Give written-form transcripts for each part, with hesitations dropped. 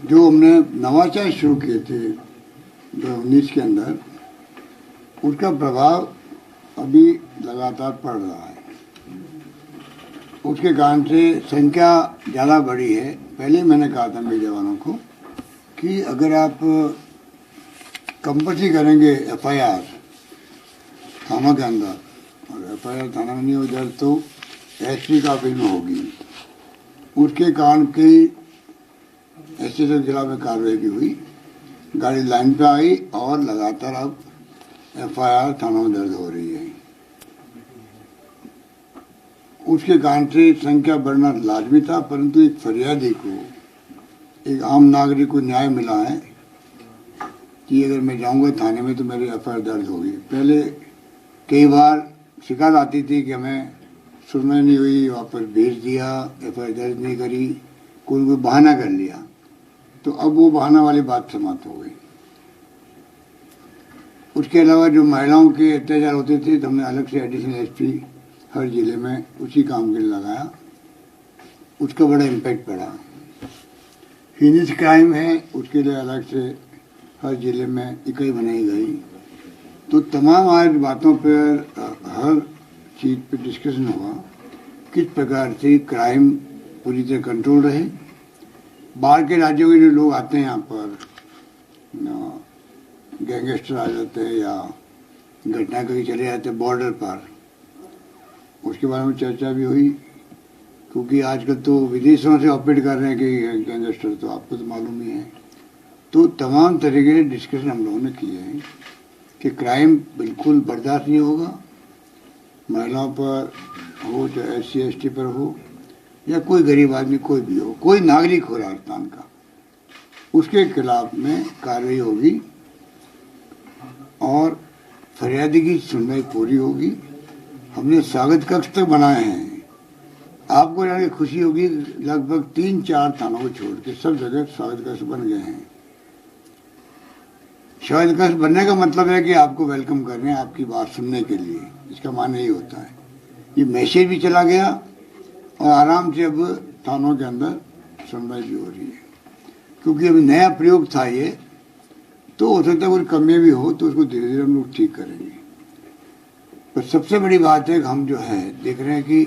जो हमने नवाचार शुरू किए थे 2019 के अंदर, उसका प्रभाव अभी लगातार पड़ रहा है। उसके कारण से संख्या ज़्यादा बढ़ी है। पहले मैंने कहा था मेरे जवानों को कि अगर आप कंपल्सरी करेंगे FIR थाना के अंदर, और FIR थाना में नहीं हो जाए तो SP का फिल्म होगी। उसके कारण कई SSO जिला में कार्रवाई भी हुई, गाड़ी लाइन पे आई और लगातार अब FIR थानों में दर्ज हो रही है। उसके कारण से संख्या बढ़ना लाजमी था, परंतु एक फरियादी को, एक आम नागरिक को न्याय मिला है कि अगर मैं जाऊंगा थाने में तो मेरी FIR दर्ज होगी। पहले कई बार शिकायत आती थी कि हमें सुनवाई नहीं हुई, वापस भेज दिया, FIR दर्ज नहीं करी, कोई बहाना कर लिया। तो अब वो बहाना वाली बात समाप्त हो गई। उसके अलावा जो महिलाओं के अत्याचार होते थे तो हमने अलग से एडिशनल SP हर जिले में उसी काम के लिए लगाया। उसका बड़ा इम्पैक्ट पड़ा। हिनिस क्राइम है, उसके लिए अलग से हर जिले में इकाई बनाई गई। तो तमाम आज बातों पर हर चीज़ पे डिस्कशन हुआ, किस प्रकार से क्राइम पूरी तरह कंट्रोल रहे। बाहर के राज्यों के जो लोग आते हैं यहाँ पर, गैंगस्टर आ जाते हैं या घटना कहीं चले जाते हैं बॉर्डर पर, उसके बारे में चर्चा भी हुई। क्योंकि आजकल तो विदेशों से ऑपरेट कर रहे हैं कि गैंगस्टर, तो आपको तो मालूम ही है। तो तमाम तरीके से डिस्कशन हम लोगों ने किए हैं कि क्राइम बिल्कुल बर्दाश्त नहीं होगा, महिलाओं पर हो, चाहे SC ST पर हो या कोई गरीब आदमी, कोई भी हो, कोई नागरिक हो राजस्थान का, उसके खिलाफ में कार्रवाई होगी और फरियादी की सुनवाई पूरी होगी। हमने स्वागत कक्ष तक बनाए हैं। आपको जान के खुशी होगी, लगभग 3-4 थानों को छोड़ के सब जगह स्वागत कक्ष बन गए हैं। स्वागत कक्ष बनने का मतलब है कि आपको वेलकम कर रहे हैं, आपकी बात सुनने के लिए। इसका माने यही होता है। ये मैसेज भी चला गया और आराम से अब थानों के अंदर सुनवाई भी हो रही है। क्योंकि अभी नया प्रयोग था ये, तो हो सकता है कोई कमियां भी हो तो उसको धीरे धीरे हम लोग ठीक करेंगे। पर सबसे बड़ी बात है कि हम जो है देख रहे हैं कि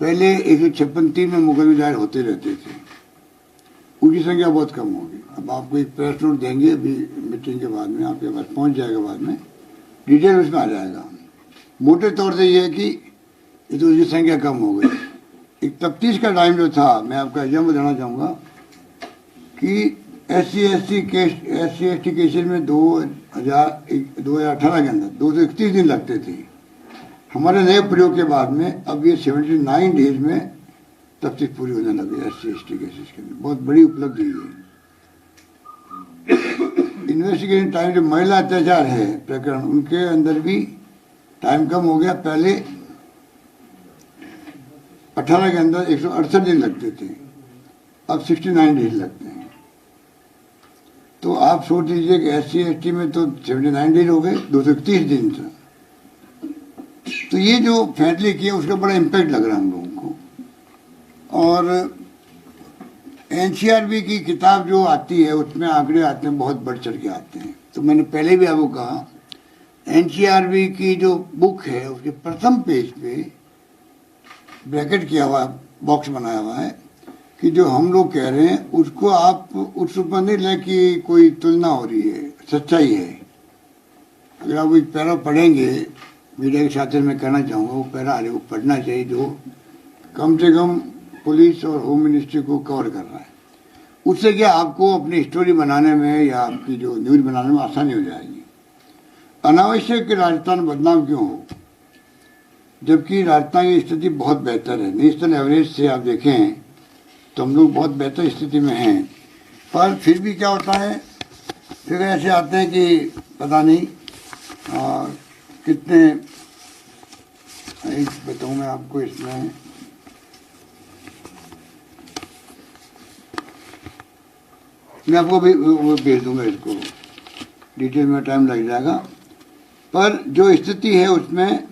पहले 156(3) में मुकदमे दायर होते रहते थे, उनकी संख्या बहुत कम होगी। अब आपको एक प्रेस नोट देंगे अभी मीटिंग के बाद में, आपके पास पहुंच जाएगा, बाद में डिटेल उसमें आ जाएगा। मोटे तौर से ये है कि ये तो उसकी संख्या कम हो गई। एक तफ्तीश का टाइम जो था, मैं आपका एग्जाम्पल देना चाहूँगा कि SC ST केसेज में 2018 के अंदर 231 दिन लगते थे। हमारे नए प्रयोग के बाद में अब ये 79 डेज में तफ्तीश पूरी होने लगी SC ST केसेज के अंदर। बहुत बड़ी उपलब्धि है। इन्वेस्टिगेशन टाइम जो महिला अत्याचार है प्रकरण, उनके अंदर भी टाइम कम हो गया। पहले 18 के अंदर 168 दिन लगते थे, अब 69 डेज लगते हैं। तो आप सोच लीजिए कि SC ST में तो 79 डेज हो गए, 231 दिन था। तो ये जो फैसले किए उसका बड़ा इम्पैक्ट लग रहा है हम लोगों को। और NCRB की किताब जो आती है उसमें आंकड़े आते हैं, बहुत बढ़ चढ़ के आते हैं। तो मैंने पहले भी आपको कहा, NCRB की जो बुक है उसके प्रथम पेज पे ब्रैकेट किया हुआ, बॉक्स बनाया हुआ है कि जो हम लोग कह रहे हैं उसको आप उस ऊपर नहीं लें कि कोई तुलना हो रही है, सच्चाई है। अगर आप एक पैरा पढ़ेंगे, मीडिया के साथ मैं कहना चाहूँगा वो पैरा को पढ़ना चाहिए जो कम से कम पुलिस और होम मिनिस्ट्री को कवर कर रहा है। उससे क्या आपको अपनी स्टोरी बनाने में या आपकी जो न्यूज़ बनाने में आसानी हो जाएगी। अनावश्यक राजस्थान बदनाम क्यों हो, जबकि राजस्थान की स्थिति बहुत बेहतर है। नेशनल एवरेज से आप देखें तो हम लोग बहुत बेहतर स्थिति में हैं। पर फिर भी क्या होता है, फिर ऐसे आते हैं कि पता नहीं कितने, एक बताऊँ मैं आपको, इसमें मैं आपको भी वो भेज दूंगा, इसको डिटेल में टाइम लग जाएगा। पर जो स्थिति है उसमें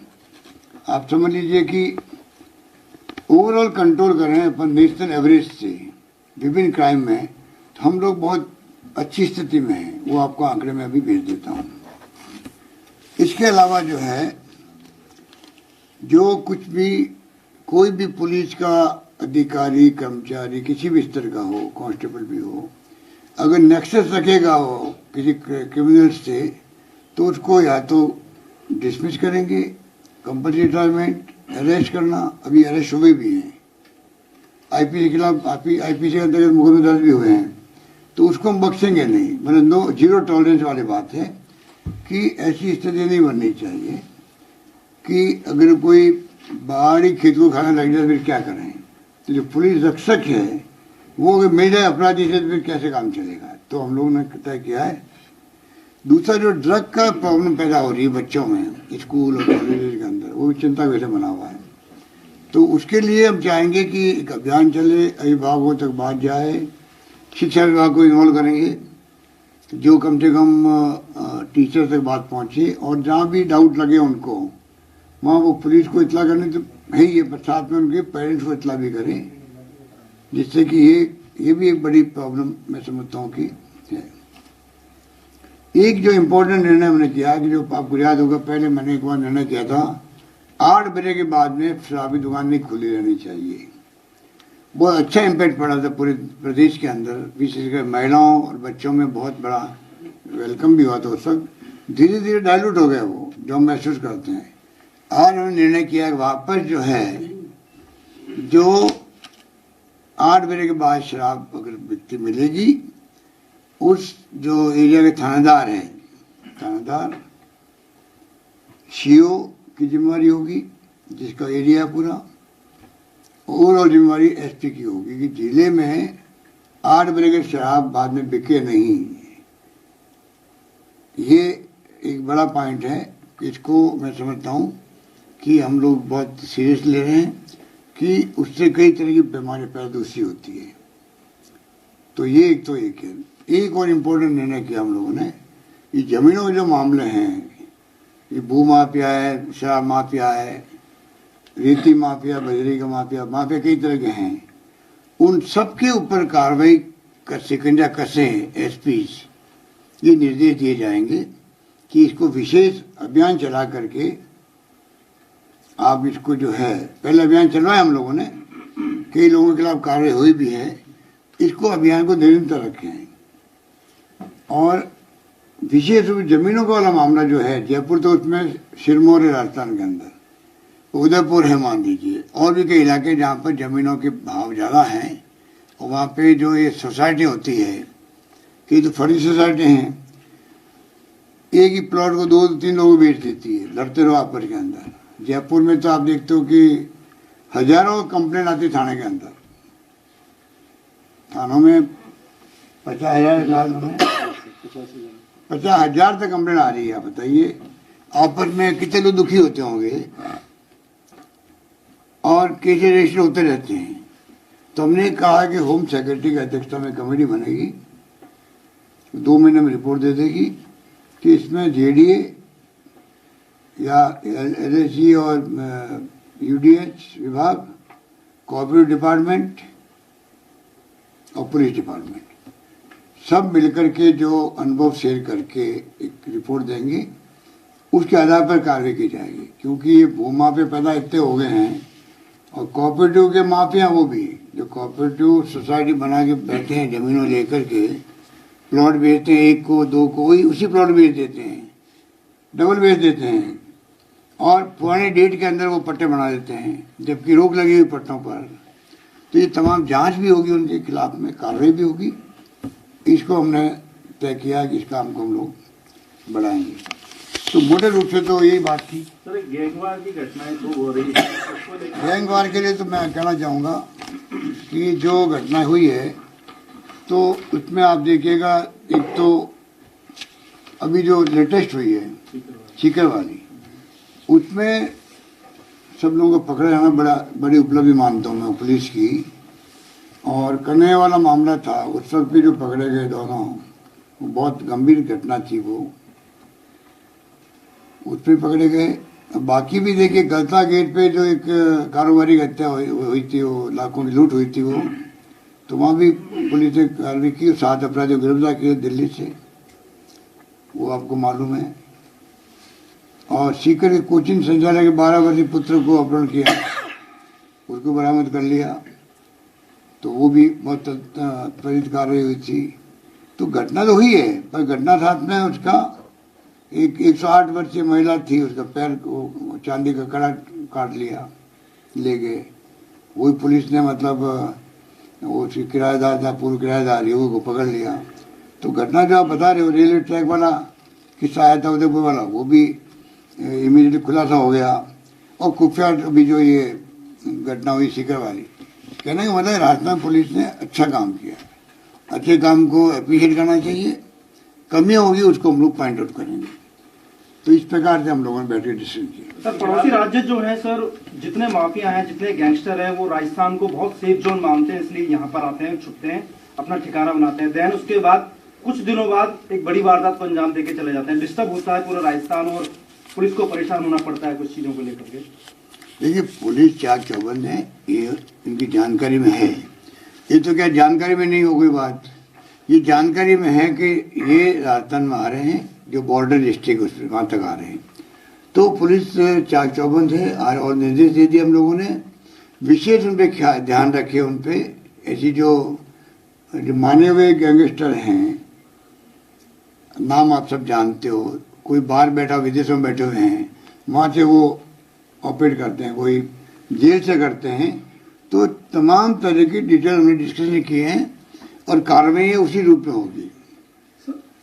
आप समझ लीजिए कि ओवरऑल कंट्रोल कर रहे हैं अपन नेशनल एवरेज से विभिन्न क्राइम में, हम लोग बहुत अच्छी स्थिति में हैं, वो आपको आंकड़े में अभी भेज देता हूँ। इसके अलावा जो है, जो कुछ भी कोई भी पुलिस का अधिकारी कर्मचारी किसी भी स्तर का हो, कांस्टेबल भी हो, अगर नेक्सस रखेगा हो किसी क्रिमिनल से, तो उसको या तो डिसमिस करेंगे, कंपल्सरी रिटायरमेंट, अरेस्ट करना, अभी अरेस्ट हुए भी हैं, आईपीसी के खिलाफ आईपीसी के अंतर्गत मुकदमे दर्ज भी हुए हैं, तो उसको हम बख्शेंगे नहीं। मतलब नो जीरो टॉलरेंस वाली बात है कि ऐसी स्थिति नहीं बननी चाहिए कि अगर कोई बाहरी खेत को खाना लग जाए फिर क्या करें। तो जो पुलिस रक्षक है वो अगर मिल जाए अपराधी से तो फिर कैसे काम चलेगा। तो हम लोगों ने तय किया है। दूसरा, जो ड्रग का प्रॉब्लम पैदा हो रही है बच्चों में स्कूल और कॉलेज के अंदर, वो भी चिंता का विषय बना हुआ है। तो उसके लिए हम चाहेंगे कि एक अभियान चले, अभिभावकों तक बात जाए, शिक्षा विभाग को इन्वॉल्व करेंगे, जो कम से कम टीचर तक बात पहुंचे, और जहाँ भी डाउट लगे उनको वहाँ वो पुलिस को इतला करने तो है ही, ये साथ में उनके पेरेंट्स को इतला भी करें, जिससे कि ये भी एक बड़ी प्रॉब्लम मैं समझता हूँ कि है। एक जो इम्पोर्टेंट निर्णय हमने किया कि जो आपको याद होगा, पहले मैंने एक बार निर्णय किया था 8 बजे के बाद में शराबी दुकान नहीं खुली रहनी चाहिए। बहुत अच्छा इम्पैक्ट पड़ा था पूरे प्रदेश के अंदर, विशेषकर महिलाओं और बच्चों में बहुत बड़ा वेलकम भी हुआ था। उस वक्त धीरे धीरे डायलूट हो गया वो, जो हम महसूस करते हैं। आज हमने निर्णय किया कि वापस जो है, जो 8 बजे के बाद शराब अगर बिकती मिलेगी, उस जो एरिया के थानेदार हैं, थानेदार सीओ की जिम्मेवारी होगी, जिसका एरिया पूरा, ओवरऑल जिम्मेवारी एसपी की होगी कि जिले में 8 बजे के शराब बाद में बिके नहीं। ये एक बड़ा पॉइंट है, इसको मैं समझता हूँ कि हम लोग बहुत सीरियस ले रहे हैं कि उससे कई तरह की बीमारियां पैदा दूसरी होती है। तो ये एक है। एक और इम्पोर्टेंट निर्णय किया हम लोगों ने, ये जमीनों के जो मामले हैं, ये भू माफिया है, शराब माफिया है, रेती माफिया, बजरी का माफिया कई तरह के हैं, उन सब के ऊपर कार्रवाई कर शिकंजा कसें एसपीज, ये निर्देश दिए जाएंगे कि इसको विशेष अभियान चला करके आप इसको जो है, पहले अभियान चलवाया हम लोगों ने, कई लोगों के खिलाफ कार्रवाई हुई भी है, इसको अभियान को निरंतर रखें। और विशेष रूप से जमीनों का वाला मामला जो है, जयपुर तो उसमें सिरमौर है राजस्थान के अंदर, उदयपुर है मान लीजिए, और भी कई इलाके जहाँ पर जमीनों के भाव ज़्यादा हैं, और वहाँ पे जो ये सोसाइटी होती है, कई तो फर्जी सोसाइटी हैं, एक ही प्लॉट को 2-3 लोग बेच देती है, लड़ते रहो आपस के अंदर। जयपुर में तो आप देखते हो कि हजारों कंप्लेंट आती थाने के अंदर, थानों में 50,000 तक कंप्लेंट आ रही है। बताइए आपस में कितने लोग दुखी होते होंगे, और केस रजिस्टर होते रहते हैं। तो हमने कहा कि होम सेक्रेटरी की अध्यक्षता में कमेटी बनेगी, 2 महीने में रिपोर्ट दे देगी कि इसमें जेडीए या एलएसजी और यूडीएच विभाग, कोऑपरेटिव डिपार्टमेंट और पुलिस डिपार्टमेंट सब मिलकर के जो अनुभव शेयर करके एक रिपोर्ट देंगे, उसके आधार पर कार्रवाई की जाएगी। क्योंकि ये भू माफिया पैदा इतने हो गए हैं, और कोऑपरेटिव के माफिया वो भी जो कोऑपरेटिव सोसाइटी बना के बैठे हैं, जमीनों लेकर के प्लॉट बेचते हैं, 1 को 2 को, वही उसी प्लॉट बेच देते हैं, डबल बेच देते हैं, और पुराने डेट के अंदर वो पट्टे बना देते हैं, जबकि रोक लगी हुई पट्टों पर। तो ये तमाम जांच भी होगी, उनके खिलाफ में कार्रवाई भी होगी। इसको हमने तय किया कि इस काम को हम लोग बढ़ाएंगे। तो मोटे रूप से तो यही बात थी। सर, गैंगवार की घटनाएं खूब हो रही है, गैंगवार के लिए तो मैं कहना चाहूँगा कि जो घटना हुई है, तो उसमें आप देखिएगा, एक तो अभी जो लेटेस्ट हुई है सीकर वाली, उसमें सब लोगों को पकड़े जाना बड़ी उपलब्धि मानता हूँ मैं पुलिस की। और कन्हैया वाला मामला था, उस वक्त भी जो पकड़े गए दोनों, वो बहुत गंभीर घटना थी, वो उस पर पकड़े गए। बाकी भी देखिए, गलता गेट पे जो एक कारोबारी हत्या हुई थी, वो लाखों की लूट हुई थी, वो तो वहाँ भी पुलिस ने कार्रवाई की, 7 अपराधियों को गिरफ्तार किए दिल्ली से, वो आपको मालूम है। और सीकर के कोचिंग संचालक के 12 वर्षीय पुत्र को अपहरण किया, उसको बरामद कर लिया, तो वो भी बहुत त्वरित कार्रवाई हुई थी। तो घटना तो हुई है, पर घटना साथ में उसका एक 108 वर्षीय महिला थी, उसका पैर को चांदी का कड़ा काट लिया, ले गए। वही पुलिस ने मतलब वो उसकी किराएदार था, पूर्व किराएदार युवक को पकड़ लिया। तो घटना जो आप बता रहे हो रेलवे ट्रैक वाला किस्सा आया था उदयपुर वाला, वो भी इमीडिएटली खुलासा हो गया। और खुफिया भी जो ये घटना हुई सीकर वाली, कहने का मतलब राजस्थान पुलिस ने अच्छा काम किया, अच्छे काम को अप्रिशिएट करना चाहिए। कमियां होगी उसको हम लोग पॉइंट आउट करेंगे। तो इस प्रकार से हम लोगों ने बैठ के डिसीजन किया। सर, पड़ोसी राज्य जो है सर, जितने माफिया हैं, जितने गैंगस्टर हैं, वो राजस्थान को बहुत सेफ जोन मानते हैं, इसलिए यहाँ पर आते हैं, छुपते हैं, अपना ठिकाना बनाते हैं। देन उसके बाद कुछ दिनों बाद एक बड़ी वारदात को अंजाम देके चले जाते हैं। डिस्टर्ब होता है पूरा राजस्थान और पुलिस को परेशान होना पड़ता है कुछ चीजों को लेकर के। देखिए, पुलिस चाक चौबंद है, ये इनकी जानकारी में है। ये तो क्या जानकारी में नहीं हो गई बात, ये जानकारी में है कि ये राजस्थान में आ रहे हैं, जो बॉर्डर डिस्ट्रिक्ट उस वहाँ तक आ रहे हैं। तो पुलिस चाक चौबंद है और निर्देश दे दिए हम लोगों ने, विशेष उन पर ध्यान रखे। उन पर ऐसी जो माने हुए गैंगस्टर हैं, नाम आप सब जानते हो, कोई बाहर बैठा विदेशों में बैठे हुए हैं, वहाँ से वो ऑपरेट करते हैं, कोई जेल से करते हैं। तो तमाम तरह की डिटेल हमने डिस्कशन किए हैं और कार्रवाई उसी रूप में होगी।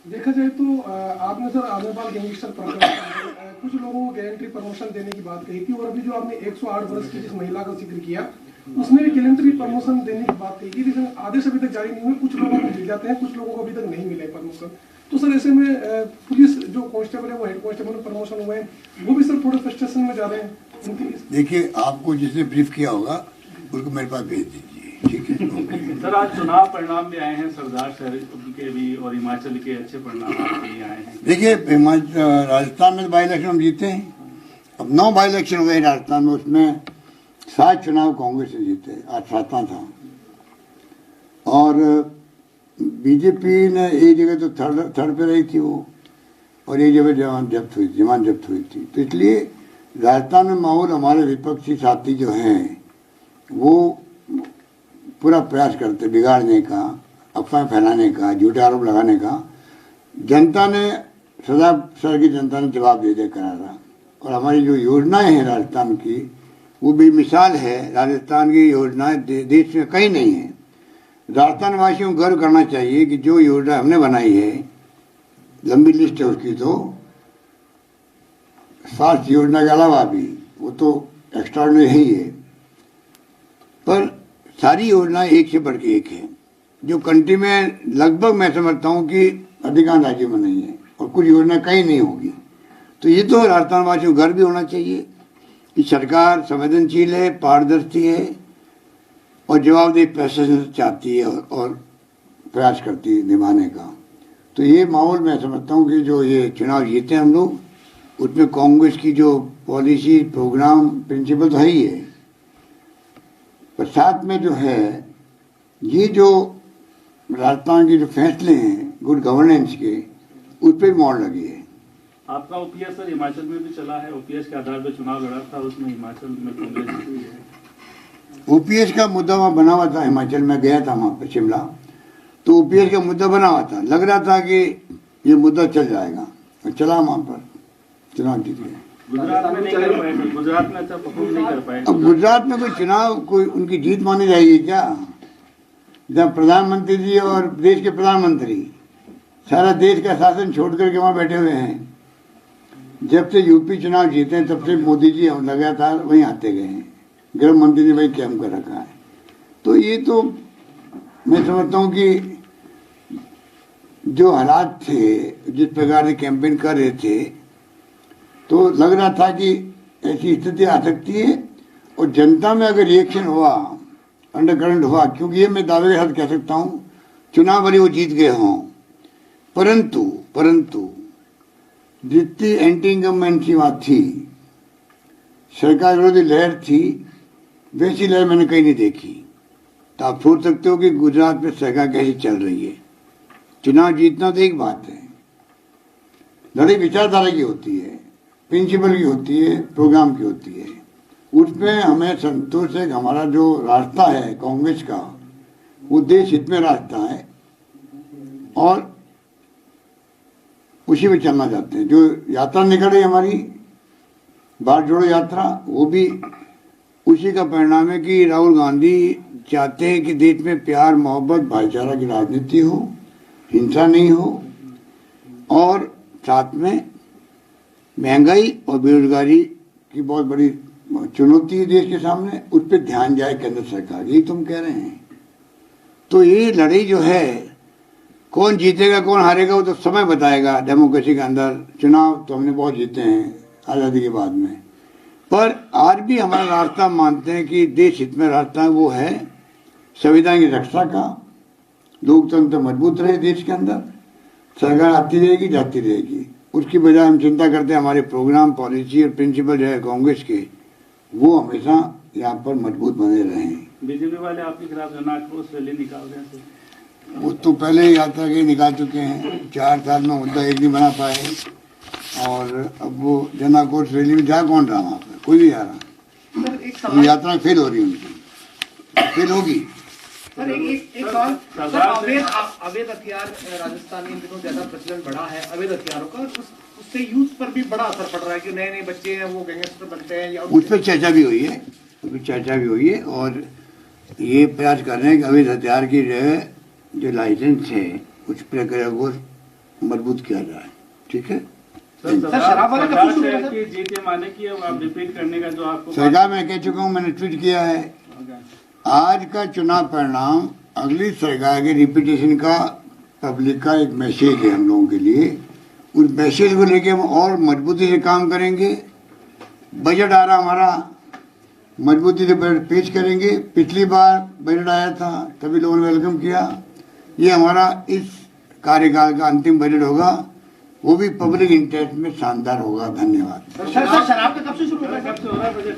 देखा जाए तो आपने सर आजमबाग गैंगस्टर प्रकरण कुछ लोगों को गारंटी प्रमोशन देने की बात कही थी, और अभी जो आपने 108 वर्ष की जिस महिला का जिक्र किया उसमें भी गारंटी प्रमोशन देने की बात कही थी, लेकिन आदेश अभी तक जारी नहीं हुए। कुछ लोगों को मिल जाते हैं, कुछ लोगों को अभी तक नहीं मिले प्रमोशन। तो सर ऐसे में पुलिस जो कांस्टेबल है वो हेड कांस्टेबल में प्रमोशन हुए हैं, वो भी सर थोड़े फ्रस्ट्रेशन में जा रहे हैं। देखिए, आपको जिसने ब्रीफ किया होगा उसको मेरे पास भेज दीजिए, ठीक है। सर, आज चुनाव परिणाम भी आए हैं, सरदार शहर के भी और हिमाचल के अच्छे परिणाम भी आए हैं। देखिए, राजस्थान में बाई इलेक्शन हम जीते हैं, अब 9 बाई इलेक्शन हुए राजस्थान में, उसमें 7 चुनाव कांग्रेस ने जीते, आज 7वां था। और बीजेपी ने एक जगह तो थर्ड पे रही थी वो, और एक जगह जमान जब्त हुई थी। तो इसलिए राजस्थान में माहौल, हमारे विपक्षी साथी जो हैं वो पूरा प्रयास करते बिगाड़ने का, अफवाह फैलाने का, झूठे आरोप लगाने का। जनता ने सदा सर की जनता ने जवाब दे दिया करारा। और हमारी जो योजनाएं हैं राजस्थान की, वो भी मिसाल है। राजस्थान की योजनाएं देश में कहीं नहीं है। राजस्थान वासियों को गर्व करना चाहिए कि जो योजना हमने बनाई है, लंबी लिस्ट है उसकी, तो स्वास्थ्य योजना के अलावा भी वो तो एक्स्ट्राऑर्डिनरी ही है, पर सारी योजनाएं एक से बढ़ के एक है, जो कंट्री में लगभग मैं समझता हूँ कि अधिकांश राज्यों में नहीं है, और कुछ योजना कहीं नहीं होगी। तो ये तो राजस्थान वासियों को गर्व भी होना चाहिए कि सरकार संवेदनशील है, पारदर्शी है और जवाबदेही प्रशासन चाहती है और प्रयास करती है निभाने का। तो ये माहौल मैं समझता हूँ कि जो ये चुनाव जीते हम लोग, उसमें कांग्रेस की जो पॉलिसी, प्रोग्राम, प्रिंसिपल तो है ही है, पर साथ में जो है ये जो राजस्थान के जो फैसले हैं गुड गवर्नेंस के, उस पर मोड़ लगी है। आपका ओपीएस सर हिमाचल में भी चला है, ओपीएस के आधार पर चुनाव लड़ा था, उसमें हिमाचल में कांग्रेस जीती है। ओपीएस का मुद्दा वहाँ बना हुआ था, हिमाचल में गया था वहाँ पर शिमला, तो ओपीएस का मुद्दा बना हुआ था, लग रहा था कि ये मुद्दा चल जाएगा, और चला वहाँ पर, चुनाव जीत गए। गुजरात में नहीं कर पाए, गुजरात में अच्छा परफॉर्म नहीं कर पाए। अब गुजरात में कोई चुनाव कोई उनकी जीत मानी जाएगी क्या? जब प्रधानमंत्री जी और देश के प्रधानमंत्री सारा देश का शासन छोड़ करके वहाँ बैठे हुए हैं। जब से यूपी चुनाव जीते हैं तब से मोदी जी हम लगातार वहीं आते गए हैं, गृह मंत्री ने वही कैम्प कर रखा है। तो ये तो मैं समझता हूँ कि जो हालात थे, जिस प्रकार से कैंपेन कर रहे थे, तो लग रहा था कि ऐसी स्थिति आ सकती है। और जनता में अगर रिएक्शन हुआ, अंडरकरंट हुआ, क्योंकि ये मैं दावे के साथ कह सकता हूँ चुनाव भले वो जीत गए हों, परंतु जितनी एंटी इनकम्बेंसी वहाँ थी, सरकार विरोधी लहर थी, वैसी लहर मैंने कहीं नहीं देखी। तो आप सोच सकते हो कि गुजरात में सरकार कैसी चल रही है। चुनाव जीतना तो एक बात है, लड़ाई विचारधारा की होती है, प्रिंसिपल की होती है, प्रोग्राम की होती है। उसमें हमें संतोष है कि हमारा जो रास्ता है कांग्रेस का, वो देश हित में रास्ता है और उसी में चलना चाहते हैं। जो यात्रा निकल रही हमारी भारत जोड़ो यात्रा, वो भी उसी का परिणाम है कि राहुल गांधी चाहते हैं कि देश में प्यार, मोहब्बत, भाईचारा की राजनीति हो, हिंसा नहीं हो, और साथ में महंगाई और बेरोजगारी की बहुत बड़ी चुनौती है देश के सामने, उस पर ध्यान जाए केंद्र सरकार। यही तुम कह रहे हैं। तो ये लड़ाई जो है, कौन जीतेगा कौन हारेगा वो तो समय बताएगा। डेमोक्रेसी के अंदर चुनाव तो हमने बहुत जीते हैं आज़ादी के बाद में, पर आज भी हमारा रास्ता मानते हैं कि देश हित में रास्ता है, वो है संविधान की रक्षा का, लोकतंत्र मजबूत रहे देश के अंदर, सरकार आती रहेगी जाती रहेगी। उसकी बजाय हम चिंता करते हैं हमारे प्रोग्राम, पॉलिसी और प्रिंसिपल जो है कांग्रेस के, वो हमेशा यहाँ पर मजबूत बने रहें। बीजेपी वाले आपके खिलाफ जन आक्रोश रैली निकाल रहे हैं। वो तो पहले ही यात्रा के निकाल चुके हैं, 4 साल में मुद्दा एक नहीं बना पाए, और अब वो जन आक्रोश रैली में जा कौन रहा वहाँ पर? कोई नहीं जा रहा। सर एक सवाल, यात्रा फेल हो रही है उनकी, फेल होगी। सर एक सवाल, सर अवैध हथियार राजस्थान में इन दिनों ज्यादा प्रचलन बढ़ा है अवैध हथियारों का, उससे यूथ पर भी बड़ा असर पड़ रहा है कि नए नए बच्चे हैं वो गैंगस्टर बनते हैं, या उस पर चर्चा भी हुई है, और ये प्रयास कर रहे हैं कि अवैध हथियार की जो लाइसेंस है उस प्रक्रिया को मजबूत किया जाए। ठीक है, शराब वाले कब शुरू हुआ कि जीते माने की अब आप रिपीट करने का जो आपको सरकार मैं कह चुका हूँ, मैंने ट्वीट किया है, आज का चुनाव परिणाम अगली सरकार के रिपीटेशन का पब्लिक का एक मैसेज है हम लोगों के लिए। उस मैसेज को लेके हम और मजबूती से काम करेंगे। बजट आ रहा हमारा, मजबूती से बजट पेश करेंगे। पिछली बार बजट आया था तभी लोगों ने वेलकम किया। ये हमारा इस कार्यकाल का अंतिम बजट होगा, वो भी पब्लिक इंटरेस्ट में शानदार होगा। धन्यवाद। सर शराब का कब से शुरू हो रहा है? कब से हो रहा है बजट?